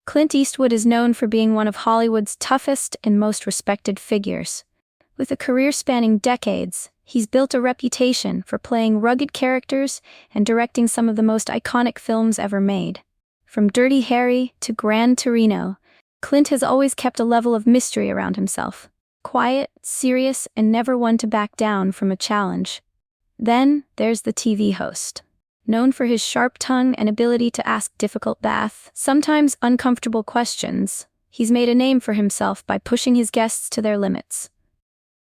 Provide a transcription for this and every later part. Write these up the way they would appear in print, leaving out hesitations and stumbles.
Clint Eastwood is known for being one of Hollywood's toughest and most respected figures. With a career spanning decades, he's built a reputation for playing rugged characters and directing some of the most iconic films ever made. From Dirty Harry to Gran Torino, Clint has always kept a level of mystery around himself. Quiet, serious, and never one to back down from a challenge. Then, there's the TV host. Known for his sharp tongue and ability to ask difficult, sometimes uncomfortable questions, he's made a name for himself by pushing his guests to their limits.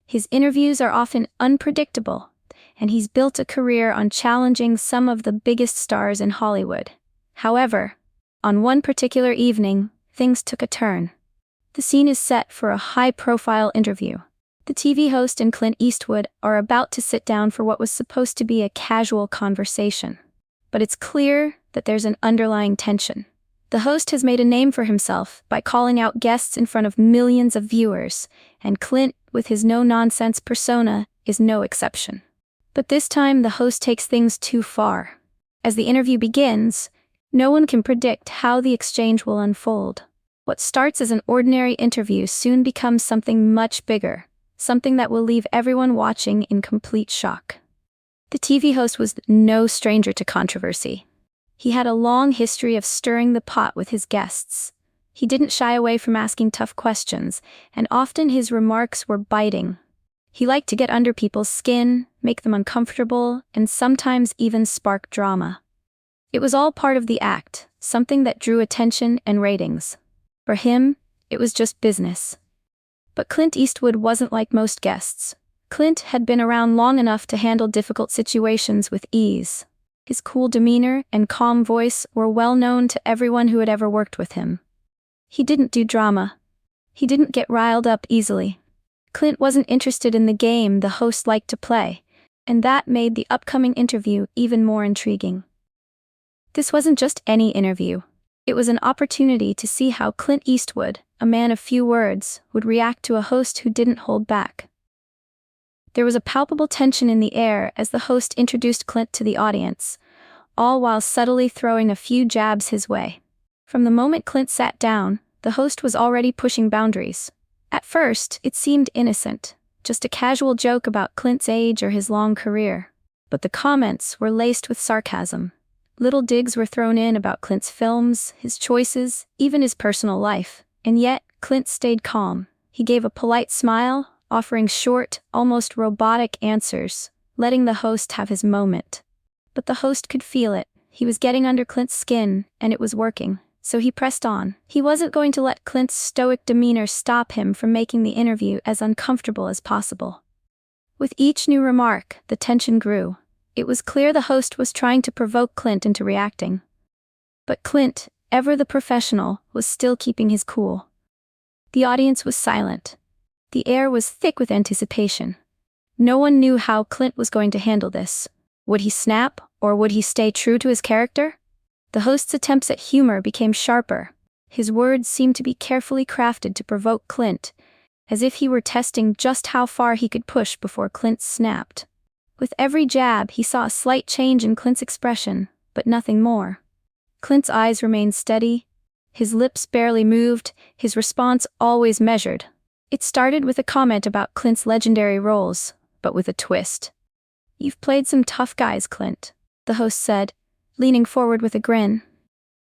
His interviews are often unpredictable, and he's built a career on challenging some of the biggest stars in Hollywood. However, on one particular evening, things took a turn. The scene is set for a high-profile interview. The TV host and Clint Eastwood are about to sit down for what was supposed to be a casual conversation. But it's clear that there's an underlying tension. The host has made a name for himself by calling out guests in front of millions of viewers, and Clint, with his no-nonsense persona, is no exception. But this time the host takes things too far. As the interview begins, no one can predict how the exchange will unfold. What starts as an ordinary interview soon becomes something much bigger, something that will leave everyone watching in complete shock. The TV host was no stranger to controversy. He had a long history of stirring the pot with his guests. He didn't shy away from asking tough questions, and often his remarks were biting. He liked to get under people's skin, make them uncomfortable, and sometimes even spark drama. It was all part of the act, something that drew attention and ratings. For him, it was just business. But Clint Eastwood wasn't like most guests. Clint had been around long enough to handle difficult situations with ease. His cool demeanor and calm voice were well known to everyone who had ever worked with him. He didn't do drama. He didn't get riled up easily. Clint wasn't interested in the game the host liked to play, and that made the upcoming interview even more intriguing. This wasn't just any interview. It was an opportunity to see how Clint Eastwood, a man of few words, would react to a host who didn't hold back. There was a palpable tension in the air as the host introduced Clint to the audience, all while subtly throwing a few jabs his way. From the moment Clint sat down, the host was already pushing boundaries. At first, it seemed innocent, just a casual joke about Clint's age or his long career. But the comments were laced with sarcasm. Little digs were thrown in about Clint's films, his choices, even his personal life. And yet, Clint stayed calm. He gave a polite smile, offering short, almost robotic answers, letting the host have his moment. But the host could feel it. He was getting under Clint's skin, and it was working. So he pressed on. He wasn't going to let Clint's stoic demeanor stop him from making the interview as uncomfortable as possible. With each new remark, the tension grew. It was clear the host was trying to provoke Clint into reacting. But Clint, ever the professional, was still keeping his cool. The audience was silent. The air was thick with anticipation. No one knew how Clint was going to handle this. Would he snap, or would he stay true to his character? The host's attempts at humor became sharper. His words seemed to be carefully crafted to provoke Clint, as if he were testing just how far he could push before Clint snapped. With every jab, he saw a slight change in Clint's expression, but nothing more. Clint's eyes remained steady. His lips barely moved, his response always measured. It started with a comment about Clint's legendary roles, but with a twist. "You've played some tough guys, Clint," the host said, leaning forward with a grin.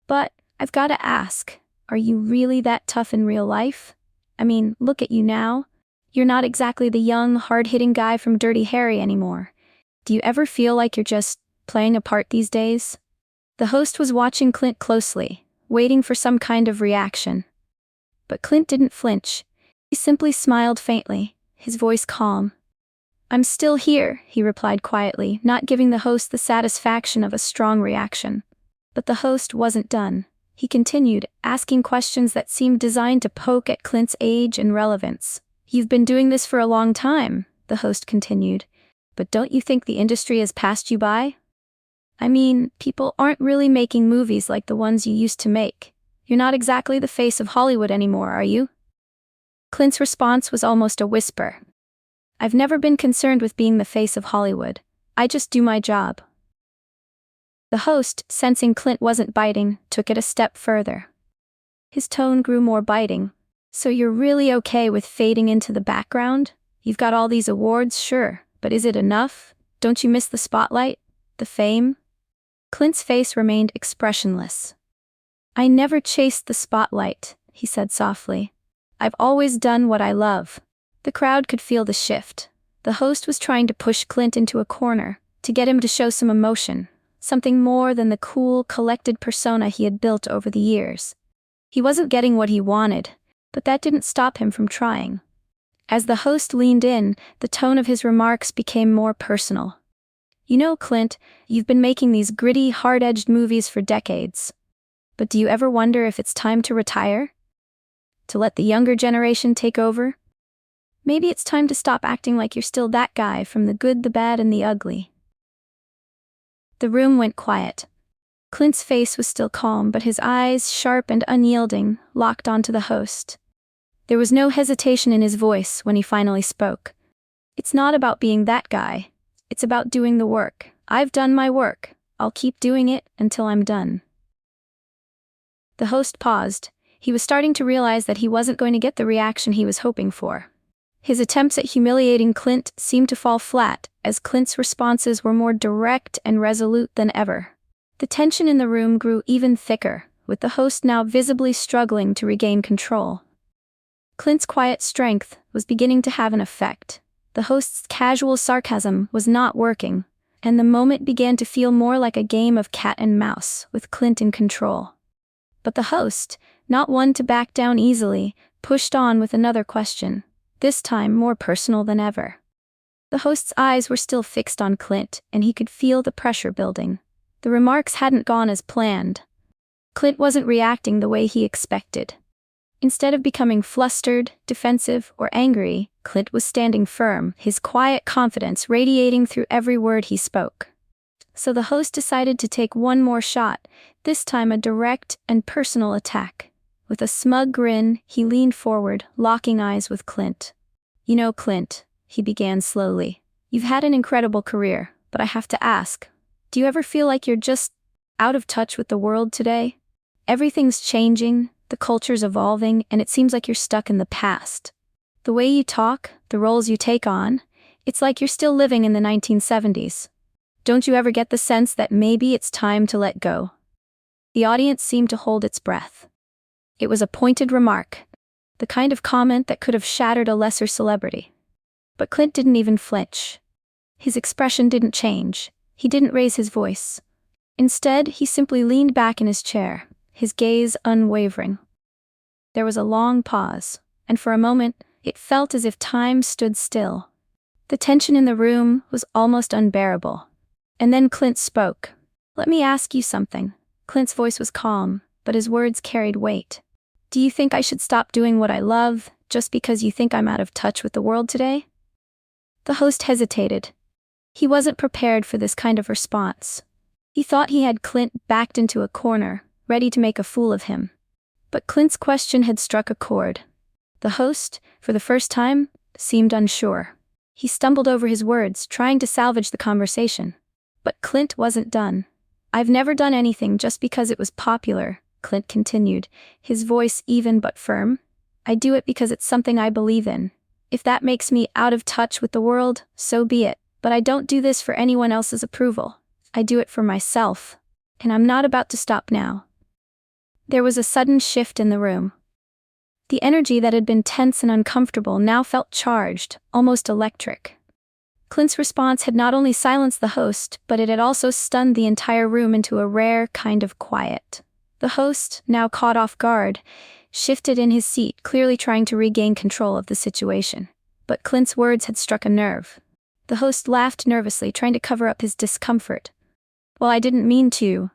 "But, I've got to ask, are you really that tough in real life? I mean, look at you now. You're not exactly the young, hard-hitting guy from Dirty Harry anymore. Do you ever feel like you're just playing a part these days?" The host was watching Clint closely, waiting for some kind of reaction. But Clint didn't flinch. He simply smiled faintly, his voice calm. "I'm still here," he replied quietly, not giving the host the satisfaction of a strong reaction. But the host wasn't done. He continued, asking questions that seemed designed to poke at Clint's age and relevance. "You've been doing this for a long time," the host continued. "But don't you think the industry has passed you by? I mean, people aren't really making movies like the ones you used to make. You're not exactly the face of Hollywood anymore, are you?" Clint's response was almost a whisper. "I've never been concerned with being the face of Hollywood. I just do my job." The host, sensing Clint wasn't biting, took it a step further. His tone grew more biting. So you're really okay with fading into the background? You've got all these awards, sure, but is it enough? Don't you miss the spotlight? The fame? Clint's face remained expressionless. I never chased the spotlight, he said softly. I've always done what I love. The crowd could feel the shift. The host was trying to push Clint into a corner, to get him to show some emotion, something more than the cool, collected persona he had built over the years. He wasn't getting what he wanted, but that didn't stop him from trying. As the host leaned in, the tone of his remarks became more personal. You know, Clint, you've been making these gritty, hard-edged movies for decades. But do you ever wonder if it's time to retire? To let the younger generation take over? Maybe it's time to stop acting like you're still that guy from The Good, the Bad, and the Ugly. The room went quiet. Clint's face was still calm, but his eyes, sharp and unyielding, locked onto the host. There was no hesitation in his voice when he finally spoke. It's not about being that guy. It's about doing the work. I've done my work. I'll keep doing it until I'm done. The host paused. He was starting to realize that he wasn't going to get the reaction he was hoping for. His attempts at humiliating Clint seemed to fall flat, as Clint's responses were more direct and resolute than ever. The tension in the room grew even thicker, with the host now visibly struggling to regain control. Clint's quiet strength was beginning to have an effect. The host's casual sarcasm was not working, and the moment began to feel more like a game of cat and mouse, with Clint in control. But the host, not one to back down easily, pushed on with another question, this time more personal than ever. The host's eyes were still fixed on Clint, and he could feel the pressure building. The remarks hadn't gone as planned. Clint wasn't reacting the way he expected. Instead of becoming flustered, defensive, or angry, Clint was standing firm, his quiet confidence radiating through every word he spoke. So the host decided to take one more shot, this time a direct and personal attack. With a smug grin, he leaned forward, locking eyes with Clint. You know, Clint, he began slowly, you've had an incredible career, but I have to ask, do you ever feel like you're just out of touch with the world today? Everything's changing, the culture's evolving, and it seems like you're stuck in the past. The way you talk, the roles you take on, it's like you're still living in the 1970s. Don't you ever get the sense that maybe it's time to let go? The audience seemed to hold its breath. It was a pointed remark, the kind of comment that could have shattered a lesser celebrity. But Clint didn't even flinch. His expression didn't change. He didn't raise his voice. Instead, he simply leaned back in his chair, his gaze unwavering. There was a long pause, and for a moment, it felt as if time stood still. The tension in the room was almost unbearable. And then Clint spoke. Let me ask you something. Clint's voice was calm, but his words carried weight. Do you think I should stop doing what I love, just because you think I'm out of touch with the world today? The host hesitated. He wasn't prepared for this kind of response. He thought he had Clint backed into a corner, ready to make a fool of him. But Clint's question had struck a chord. The host, for the first time, seemed unsure. He stumbled over his words, trying to salvage the conversation. But Clint wasn't done. I've never done anything just because it was popular, Clint continued, his voice even but firm. I do it because it's something I believe in. If that makes me out of touch with the world, so be it. But I don't do this for anyone else's approval. I do it for myself. And I'm not about to stop now. There was a sudden shift in the room. The energy that had been tense and uncomfortable now felt charged, almost electric. Clint's response had not only silenced the host, but it had also stunned the entire room into a rare kind of quiet. The host, now caught off guard, shifted in his seat, clearly trying to regain control of the situation. But Clint's words had struck a nerve. The host laughed nervously, trying to cover up his discomfort. Well, I didn't mean to,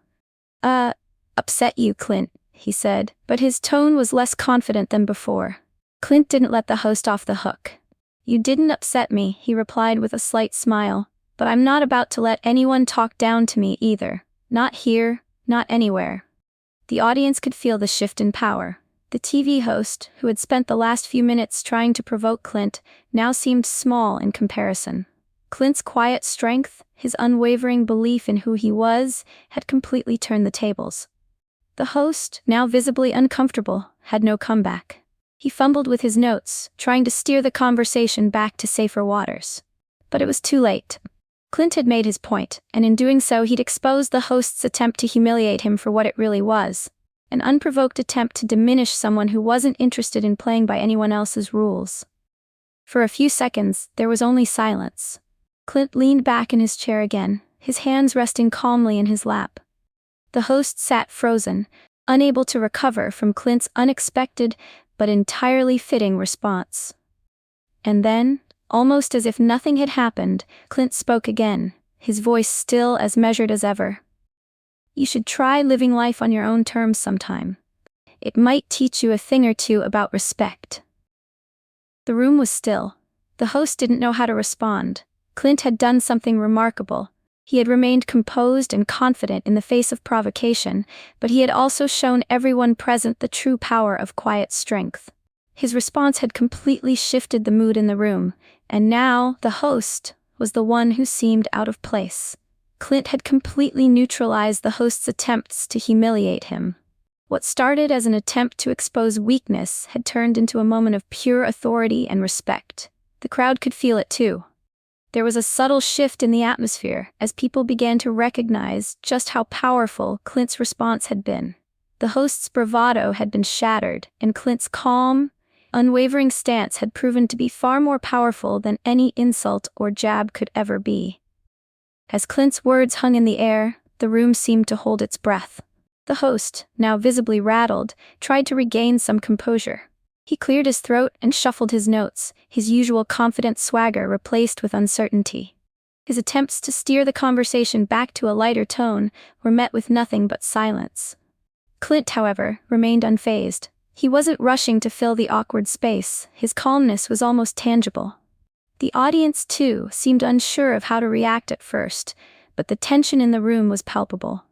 upset you, Clint, he said, but his tone was less confident than before. Clint didn't let the host off the hook. You didn't upset me, he replied with a slight smile, but I'm not about to let anyone talk down to me either. Not here, not anywhere. The audience could feel the shift in power. The TV host, who had spent the last few minutes trying to provoke Clint, now seemed small in comparison. Clint's quiet strength, his unwavering belief in who he was, had completely turned the tables. The host, now visibly uncomfortable, had no comeback. He fumbled with his notes, trying to steer the conversation back to safer waters. But it was too late. Clint had made his point, and in doing so he'd exposed the host's attempt to humiliate him for what it really was. An unprovoked attempt to diminish someone who wasn't interested in playing by anyone else's rules. For a few seconds, there was only silence. Clint leaned back in his chair again, his hands resting calmly in his lap. The host sat frozen, unable to recover from Clint's unexpected but entirely fitting response. And then, almost as if nothing had happened, Clint spoke again, his voice still as measured as ever. "You should try living life on your own terms sometime. It might teach you a thing or two about respect." The room was still. The host didn't know how to respond. Clint had done something remarkable. He had remained composed and confident in the face of provocation, but he had also shown everyone present the true power of quiet strength. His response had completely shifted the mood in the room, and now the host was the one who seemed out of place. Clint had completely neutralized the host's attempts to humiliate him. What started as an attempt to expose weakness had turned into a moment of pure authority and respect. The crowd could feel it too. There was a subtle shift in the atmosphere as people began to recognize just how powerful Clint's response had been. The host's bravado had been shattered, and Clint's calm, unwavering stance had proven to be far more powerful than any insult or jab could ever be. As Clint's words hung in the air, the room seemed to hold its breath. The host, now visibly rattled, tried to regain some composure. He cleared his throat and shuffled his notes, his usual confident swagger replaced with uncertainty. His attempts to steer the conversation back to a lighter tone were met with nothing but silence. Clint, however, remained unfazed. He wasn't rushing to fill the awkward space. His calmness was almost tangible. The audience, too, seemed unsure of how to react at first, but the tension in the room was palpable.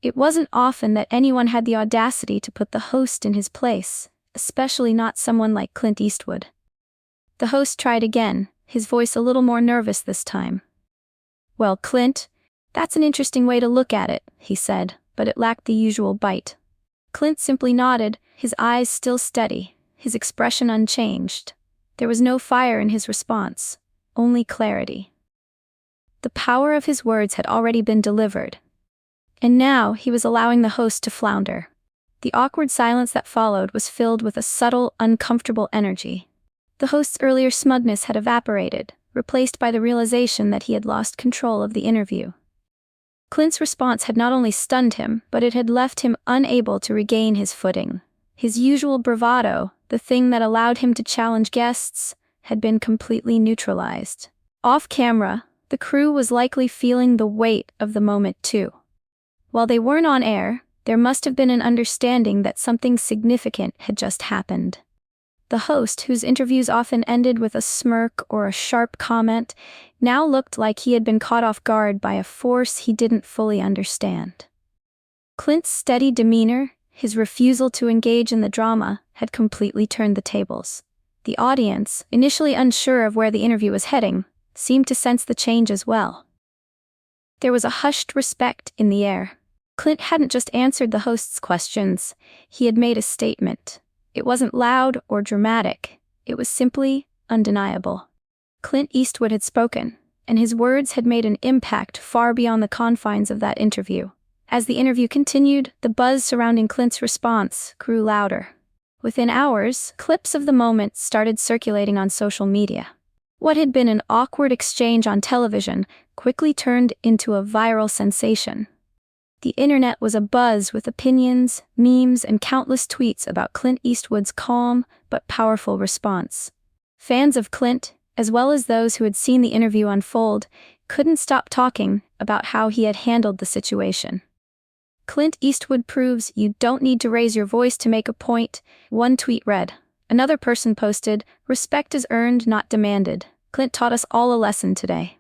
It wasn't often that anyone had the audacity to put the host in his place, especially not someone like Clint Eastwood. The host tried again, his voice a little more nervous this time. "Well, Clint, that's an interesting way to look at it," he said, but it lacked the usual bite. Clint simply nodded, his eyes still steady, his expression unchanged. There was no fire in his response, only clarity. The power of his words had already been delivered, and now he was allowing the host to flounder. The awkward silence that followed was filled with a subtle, uncomfortable energy. The host's earlier smugness had evaporated, replaced by the realization that he had lost control of the interview. Clint's response had not only stunned him, but it had left him unable to regain his footing. His usual bravado, the thing that allowed him to challenge guests, had been completely neutralized. Off camera, the crew was likely feeling the weight of the moment too. While they weren't on air, there must have been an understanding that something significant had just happened. The host, whose interviews often ended with a smirk or a sharp comment, now looked like he had been caught off guard by a force he didn't fully understand. Clint's steady demeanor, his refusal to engage in the drama, had completely turned the tables. The audience, initially unsure of where the interview was heading, seemed to sense the change as well. There was a hushed respect in the air. Clint hadn't just answered the host's questions, he had made a statement. It wasn't loud or dramatic, it was simply undeniable. Clint Eastwood had spoken, and his words had made an impact far beyond the confines of that interview. As the interview continued, the buzz surrounding Clint's response grew louder. Within hours, clips of the moment started circulating on social media. What had been an awkward exchange on television quickly turned into a viral sensation. The internet was abuzz with opinions, memes, and countless tweets about Clint Eastwood's calm but powerful response. Fans of Clint, as well as those who had seen the interview unfold, couldn't stop talking about how he had handled the situation. "Clint Eastwood proves you don't need to raise your voice to make a point," one tweet read. Another person posted, "Respect is earned, not demanded. Clint taught us all a lesson today."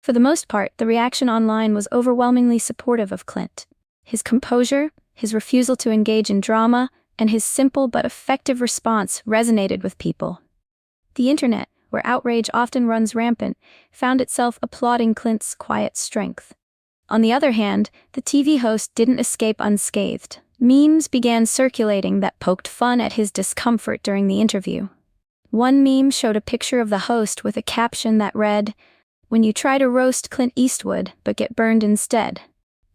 For the most part, the reaction online was overwhelmingly supportive of Clint. His composure, his refusal to engage in drama, and his simple but effective response resonated with people. The internet, where outrage often runs rampant, found itself applauding Clint's quiet strength. On the other hand, the TV host didn't escape unscathed. Memes began circulating that poked fun at his discomfort during the interview. One meme showed a picture of the host with a caption that read, "When you try to roast Clint Eastwood but get burned instead."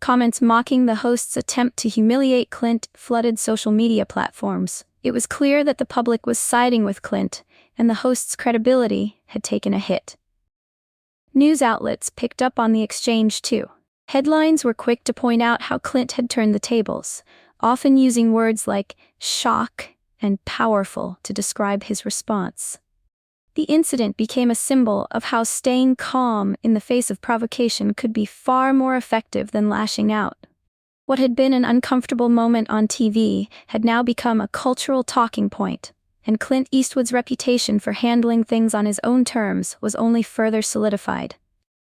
Comments mocking the host's attempt to humiliate Clint flooded social media platforms. It was clear that the public was siding with Clint, and the host's credibility had taken a hit. News outlets picked up on the exchange too. Headlines were quick to point out how Clint had turned the tables, often using words like shock and powerful to describe his response. The incident became a symbol of how staying calm in the face of provocation could be far more effective than lashing out. What had been an uncomfortable moment on TV had now become a cultural talking point, and Clint Eastwood's reputation for handling things on his own terms was only further solidified.